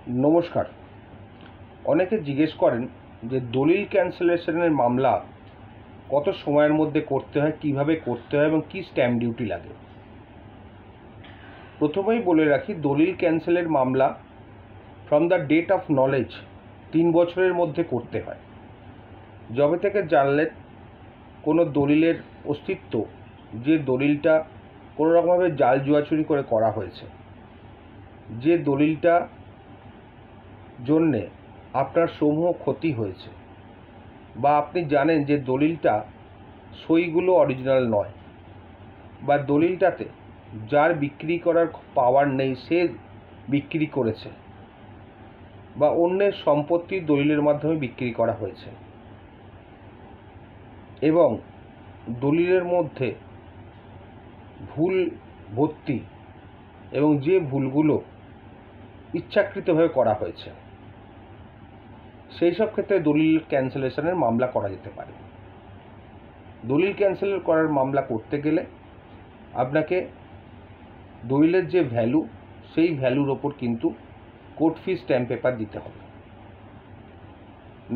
নমস্কার। অনেকে জিজ্ঞেস করেন যে দলিল ক্যান্সেলেশনের মামলা কত সময়ের মধ্যে করতে হয়, কিভাবে করতে হয় এবং কি স্ট্যাম্প ডিউটি লাগে। প্রথমেই বলে রাখি, দলিল ক্যান্সেলের মামলা from the date of knowledge 3 বছরের মধ্যে করতে হয়। যবে থেকে জানলেন কোনো দলিলের অস্তিত্ব, যে দলিলটা কোনো রকমভাবে জাল জুয়াচুরি করে করা হয়েছে, যে দলিলটা জন্যে আপনার সমূহ ক্ষতি হয়েছে, বা আপনি জানেন যে দলিলটা সইগুলো অরিজিনাল নয়, বা দলিলটাতে যার বিক্রি করার পাওয়ার নেই সে বিক্রি করেছে, বা অন্যের সম্পত্তি দলিলের মাধ্যমে বিক্রি করা হয়েছে, এবং দলিলের মধ্যে ভুল ভর্তি এবং যে ভুলগুলো ইচ্ছাকৃতভাবে করা হয়েছে, সেই সব ক্ষেত্রে দলিল ক্যান্সেলেশনের মামলা করা যেতে পারে। দলিল ক্যান্সেল করার মামলা করতে গেলে আপনাকে দলিলের যে ভ্যালু, সেই ভ্যালুর ওপর কিন্তু কোর্ট ফি স্ট্যাম্প পেপার দিতে হবে,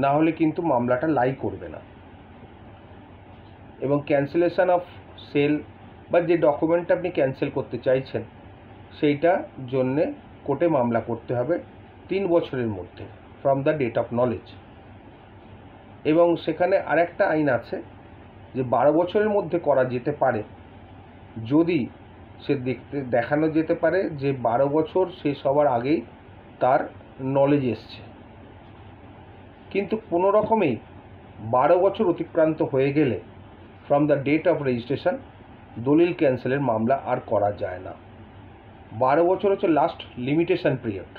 না হলে কিন্তু মামলাটা লাই করবে না। এবং ক্যান্সেলেশন অফ সেল বা যে ডকুমেন্টটা আপনি ক্যান্সেল করতে চাইছেন, সেইটা জন্যে কোর্টে মামলা করতে হবে 3 বছরের মধ্যে from the date of knowledge. এবং সেখানে আরেকটা আইন আছে যে 12 বছরের মধ্যে করা যেতে পারে, যদি সে দেখানো যেতে পারে যে 12 বছর শেষ হওয়ার আগেই তার নলেজ এসছে। কিন্তু কোনো রকমেই 12 বছর অতিক্রান্ত হয়ে গেলে from the date of registration দলিল ক্যান্সেলের মামলা আর করা যায় না। 12 বছর হচ্ছে লাস্ট লিমিটেশন পিরিয়ড।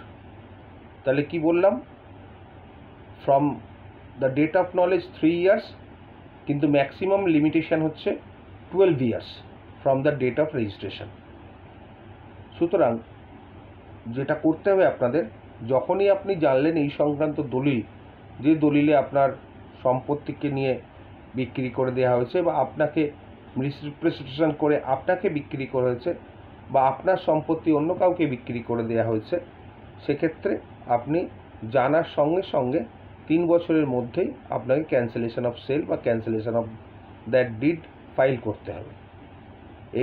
তাহলে কি বললাম, from the date of knowledge 3 years, কিন্তু ম্যাক্সিমাম লিমিটেশন হচ্ছে 12 years from the date of registration. সুতরাং যেটা করতে হবে আপনাদের, যখনই আপনি জানলেন এই সংক্রান্ত দলিল, যে দলিলে আপনার সম্পত্তিকে নিয়ে বিক্রি করে দেওয়া হয়েছে, বা আপনাকে মিসরিপ্রেজেন্টেশন করে আপনাকে বিক্রি করা হয়েছে, বা আপনার সম্পত্তি অন্য কাউকে বিক্রি করে দেওয়া হয়েছে, সেক্ষেত্রে আপনি জানার সঙ্গে সঙ্গে 3 বছরের মধ্যেই আপনাকে ক্যান্সেলেশন অফ সেল বা cancellation of that did file করতে হবে।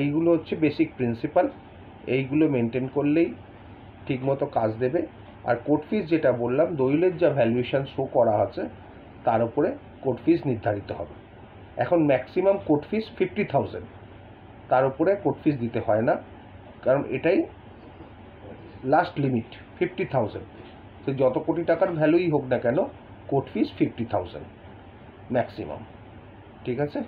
এইগুলো হচ্ছে বেসিক প্রিন্সিপাল। এইগুলো মেনটেন করলেই ঠিকমতো কাজ দেবে। আর কোর্ট ফিস যেটা বললাম, দলিলের যা ভ্যালুয়েশন শো করা আছে তার উপরে কোর্ট ফিস নির্ধারিত হবে। এখন ম্যাক্সিমাম কোর্ট ফিস 50,000, তার উপরে কোর্ট ফিস দিতে হয় না, কারণ এটাই লাস্ট লিমিট 50,000। সে যত কোটি টাকার ভ্যালুই হোক না কেন, কোর্ট ফিস 50,000 ম্যাক্সিমাম। ঠিক আছে।